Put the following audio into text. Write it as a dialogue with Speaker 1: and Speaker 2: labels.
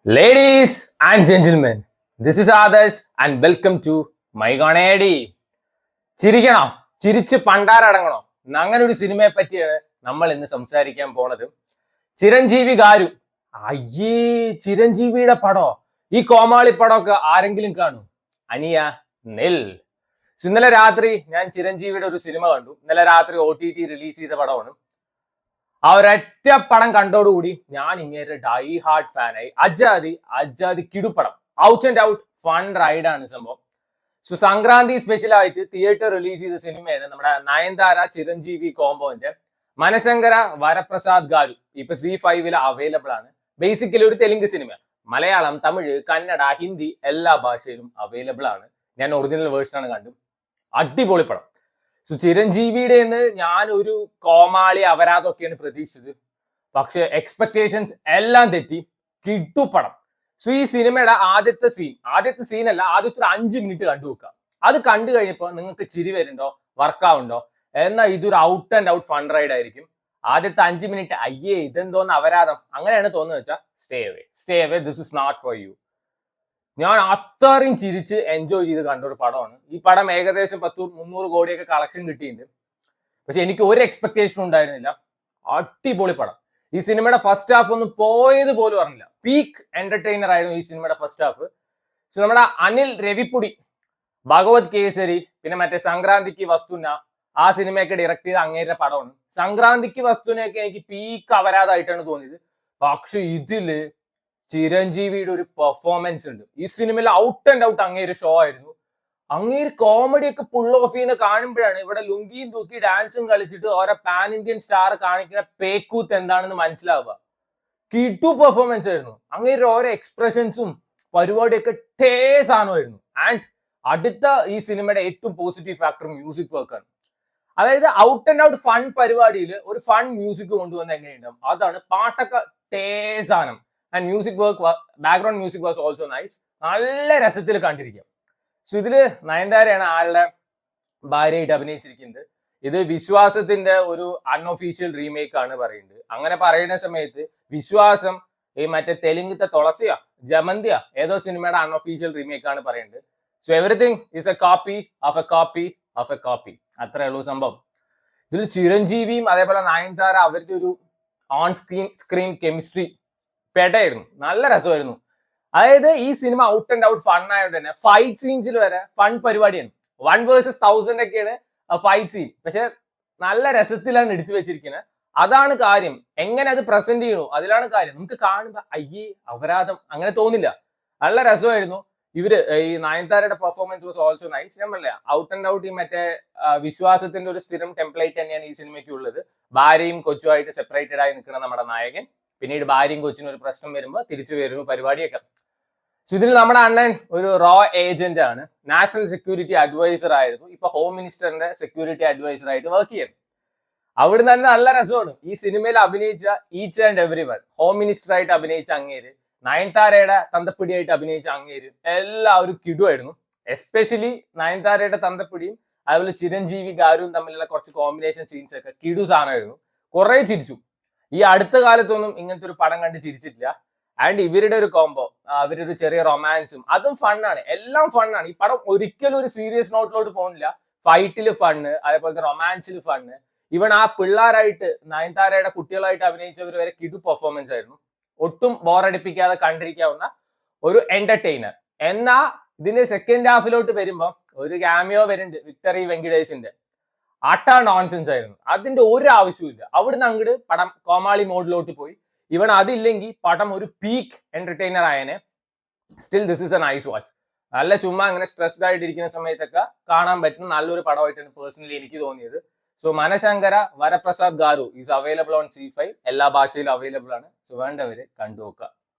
Speaker 1: Ladies and gentlemen, this is Adarsh and welcome to My Gonadi. ചിരിക്കണോ? ചിരിച്ച് പണ്ടാരടങ്ങണോ? അങ്ങനെ ഒരു സിനിമയെ പറ്റിയാണ് നമ്മൾ ഇന്ന് സംസാരിക്കാൻ പോണത്. ചിരഞ്ജീവി ഗാരു. അയ്യേ, ചിരഞ്ജീവിയുടെ പടോ? ഈ കോമാളി പടമൊക്കെ ആരെങ്കിലും കാണും? അനിയ നെൽ. ഇന്നലെ രാത്രി ഞാൻ ചിരഞ്ജീവിയുടെ ഒരു സിനിമ കണ്ടു. ഇന്നലെ രാത്രി OTT റിലീസ് ചെയ്ത പടമാണ്. ആ ഒരൊറ്റ പടം കണ്ടോടുകൂടി ഞാൻ ഇങ്ങനെ ഡൈ ഹാർഡ് ഫാനായി. അജാതി കിടുപ്പടം, ഔട്ട് ആൻഡ് ഔട്ട് ഫൺ റൈഡാണ് സംഭവം. സോ സംക്രാന്തി സ്പെഷ്യൽ ആയിട്ട് തിയേറ്റർ റിലീസ് ചെയ്ത സിനിമയാണ് നമ്മുടെ നയൻതാര ചിരഞ്ജീവി കോംബോന്റെ മനശങ്കര വരപ്രസാദ് ഗാരു. ഇപ്പൊ C5 അവൈലബിൾ ആണ്. ബേസിക്കലി ഒരു തെലുങ്ക് സിനിമ. മലയാളം, തമിഴ്, കന്നഡ, ഹിന്ദി എല്ലാ ഭാഷയിലും അവൈലബിൾ ആണ്. ഞാൻ ഒറിജിനൽ വേർഷനാണ് കണ്ടു. അടിപൊളി പടം. സോ ചിരഞ്ജീവിയുടെ ഞാൻ ഒരു കോമാളി അപരാധമൊക്കെയാണ് പ്രതീക്ഷിച്ചത്. പക്ഷെ എക്സ്പെക്ടേഷൻസ് എല്ലാം തെറ്റി. കിട്ടുപടം. സോ ഈ സിനിമയുടെ ആദ്യത്തെ സീനല്ല, ആദ്യത്തെ ഒരു 5 മിനിറ്റ് കണ്ടു വെക്കുക. അത് കണ്ടു കഴിഞ്ഞപ്പോൾ നിങ്ങൾക്ക് ചിരി വരുന്നുണ്ടോ, വർക്കാവുണ്ടോ, എന്നാൽ ഇതൊരു out and out fun ride ആയിരിക്കും. ആദ്യത്തെ 5 മിനിറ്റ് അയ്യേ ഇതെന്തോന്ന് അപരാധം അങ്ങനെയാണ് തോന്നുന്നത് വെച്ചാൽ stay away, this is not for you. ഞാൻ അത്രയും ചിരിച്ച് എൻജോയ് ചെയ്ത് കണ്ട ഒരു പടമാണ്. ഈ പടം ഏകദേശം 300 കോടിയൊക്കെ കളക്ഷൻ കിട്ടിയിട്ടുണ്ട്. പക്ഷെ എനിക്ക് ഒരു എക്സ്പെക്ടേഷനും ഉണ്ടായിരുന്നില്ല. അടിപൊളി പടം. ഈ സിനിമയുടെ ഫസ്റ്റ് ഹാഫ് ഒന്നും പോയത് പോലും അറിഞ്ഞില്ല. പീക്ക് എന്റർടൈനർ ആയിരുന്നു ഈ സിനിമയുടെ ഫസ്റ്റ് ഹാഫ്. സോ നമ്മുടെ അനിൽ രവിപുടി, ഭഗവത് കേസരി, പിന്നെ മറ്റേ സംക്രാന്തിക്ക് വസ്തുന, ആ സിനിമയൊക്കെ ഡയറക്ട് ചെയ്ത അങ്ങേരുടെ പടമാണ്. സംക്രാന്തിക്ക് വസ്തുനയൊക്കെ എനിക്ക് പീക്ക് അപരാധമായിട്ടാണ് തോന്നിയത്. പക്ഷെ ഇതില് ചിരഞ്ജീവിയുടെ ഒരു പെർഫോമൻസ് ഉണ്ട്. ഈ സിനിമയിൽ ഔട്ട് ആൻഡ് ഔട്ട് അങ്ങേര് ഷോ ആയിരുന്നു. അങ്ങേര് കോമഡി ഒക്കെ പുൾ ഓഫ് ചെയ്യുന്ന കാണുമ്പോഴാണ് ഇവിടെ ലുങ്കിയും തൂക്കി ഡാൻസും കളിച്ചിട്ട് ഓരോ പാൻ ഇന്ത്യൻ സ്റ്റാർ കാണിക്കുന്ന പേക്കൂത്ത് എന്താണെന്ന് മനസ്സിലാവുക. കിട്ടു പെർഫോമൻസ് ആയിരുന്നു. അങ്ങേര് ഓരോ എക്സ്പ്രഷൻസും പരിപാടിയൊക്കെ ടേ സാധനമായിരുന്നു. ആൻഡ് അടുത്ത ഈ സിനിമയുടെ ഏറ്റവും പോസിറ്റീവ് ഫാക്ടർ മ്യൂസിക് വർക്കാണ്. അതായത് ഔട്ട് ആൻഡ് ഔട്ട് ഫൺ പരിപാടിയിൽ ഒരു ഫൺ മ്യൂസിക് കൊണ്ടുവന്ന എങ്ങനെയുണ്ടാവും, അതാണ്. പാട്ടൊക്കെ ടേ സാധനം. And music work, background music was also nice. നല്ല രസത്തിൽ കണ്ടിരിക്കാം. സോ ഇതില് നയൻതാരയാണ് ആളുടെ ഭാര്യയായിട്ട് അഭിനയിച്ചിരിക്കുന്നത്. ഇത് വിശ്വാസത്തിന്റെ ഒരു അൺഒഫീഷ്യൽ റീമേക്ക് ആണ് പറയുന്നത്. അങ്ങനെ പറയുന്ന സമയത്ത് വിശ്വാസം ഈ മറ്റേ തെലുങ്കത്തെ തുളസിയാ ജമന്തിയാ ഏതോ സിനിമയുടെ അൺഒഫീഷ്യൽ റീമേക്ക് ആണ് പറയുന്നത്. So everything is A copy of A copy of A copy. അത്രേ ഉള്ളൂ സംഭവം. ഇതിൽ ചിരഞ്ജീവിയും അതേപോലെ നയൻതാര അവരുടെ ഒരു ഓൺ സ്ക്രീൻ കെമിസ്ട്രി പെടായിരുന്നു. നല്ല രസമായിരുന്നു. അതായത് ഈ cinema out and out fun ആയതുകൊണ്ട് തന്നെ ഫൈറ്റ് സീൻസിൽ വരെ ഫൺ പരിപാടിയാണ്. 1 vs 1000 ഒക്കെയാണ് ഫൈറ്റ് സീൻ. പക്ഷെ നല്ല രസത്തിലാണ് എടുത്തു വെച്ചിരിക്കുന്നത്. അതാണ് കാര്യം. എങ്ങനെ അത് പ്രസന്റ് ചെയ്യണു അതിലാണ് കാര്യം. നമുക്ക് കാണുമ്പോ അയ്യേ അപരാധം അങ്ങനെ തോന്നില്ല. നല്ല രസമായിരുന്നു. ഈ നയൻതാരയുടെ പെർഫോമൻസ് വാസ് ഓൾസോ നൈസ്. ഞാൻ പറഞ്ഞില്ല, ഔട്ട് ആൻഡ് ഔട്ട് ഈ മറ്റേ വിശ്വാസത്തിന്റെ ഒരു സ്ഥിരം ടെംപ്ലേറ്റ് തന്നെയാണ് ഈ സിനിമയ്ക്ക് ഉള്ളത്. ഭാര്യയും കൊച്ചുമായിട്ട് സെപ്പറേറ്റഡ് ആയി നിൽക്കുന്ന നമ്മുടെ നായകൻ, പിന്നീട് ഭാര്യയും കൊച്ചിനും ഒരു പ്രശ്നം വരുമ്പോൾ തിരിച്ചു വരുന്നു പരിപാടിയൊക്കെ. സോ ഇതിൽ നമ്മുടെ അണ്ണൻ ഒരു റോ ഏജന്റ് ആണ്. നാഷണൽ സെക്യൂരിറ്റി അഡ്വൈസർ ആയിരുന്നു. ഇപ്പൊ ഹോം മിനിസ്റ്ററിന്റെ സെക്യൂരിറ്റി അഡ്വൈസർ ആയിട്ട് വർക്ക് ചെയ്യുന്നു. അവിടെ തന്നെ നല്ല രസമാണ്. ഈ സിനിമയിൽ അഭിനയിച്ച each and every one, home minister ആയിട്ട് അഭിനയിച്ച അങ്ങേര്, നയൻതാരയുടെ തന്തപ്പിടിയായിട്ട് അഭിനയിച്ച അങ്ങേര്, എല്ലാവരും കിടുവായിരുന്നു. എസ്പെഷ്യലി നയൻതാരയുടെ തന്തപ്പിടിയും അതുപോലെ ചിരഞ്ജീവി ഗാരുവും തമ്മിലുള്ള കുറച്ച് കോമ്പിനേഷൻ സീൻസ് ഒക്കെ കിടു സാധനമായിരുന്നു. കുറെ ചിരിച്ചു. ഈ അടുത്ത കാലത്തൊന്നും ഇങ്ങനത്തെ ഒരു പടം കണ്ട് ചിരിച്ചിട്ടില്ല. ആൻഡ് ഇവരുടെ ഒരു കോംബോ, അവരുടെ ഒരു ചെറിയ റൊമാൻസും അതും ഫണ്ണാണ്. എല്ലാം ഫണ്ണാണ്. ഈ പടം ഒരിക്കലും ഒരു സീരിയസ് നോട്ടിലോട്ട് പോകുന്നില്ല. ഫൈറ്റില് ഫണ്ണ്, അതേപോലത്തെ റൊമാൻസിൽ ഫണ്ണ്. ഇവൻ ആ പിള്ളേരായിട്ട് നയൻതാരയുടെ കുട്ടികളായിട്ട് അഭിനയിച്ചവർ വരെ കിടു പെർഫോമൻസ് ആയിരുന്നു. ഒട്ടും ബോറടിപ്പിക്കാതെ കണ്ടിരിക്കാവുന്ന ഒരു എന്റർടൈനർ. എന്നാ ഇതിന്റെ സെക്കൻഡ് ഹാഫിലോട്ട് വരുമ്പോ ഒരു ക്യാമിയോ വരുന്നുണ്ട്, വിക്ടറി വെങ്കിടേഷിന്റെ. അട്ടാ നോൺസെൻസ് ആയിരുന്നു. അതിന്റെ ഒരു ആവശ്യമില്ല. അവിടുന്ന് അങ്ങോട്ട് പടം കോമാളി മോഡിലോട്ട് പോയി. ഇവൻ അതില്ലെങ്കിൽ പടം ഒരു പീക്ക് എന്റർടൈനർ ആയനെ. Still this is a nice watch. നല്ല ചുമ്മാ അങ്ങനെ സ്ട്രെസ്ഡ് ആയിട്ടിരിക്കുന്ന സമയത്തൊക്കെ കാണാൻ പറ്റുന്ന നല്ലൊരു പടമായിട്ടാണ് പേഴ്സണലി എനിക്ക് തോന്നിയത്. So Manashankara Varaprasad Garu is available on C5. എല്ലാ ഭാഷയിലും അവൈലബിൾ ആണ്. സോ വേണ്ടവര് കണ്ടുനോക്കുക.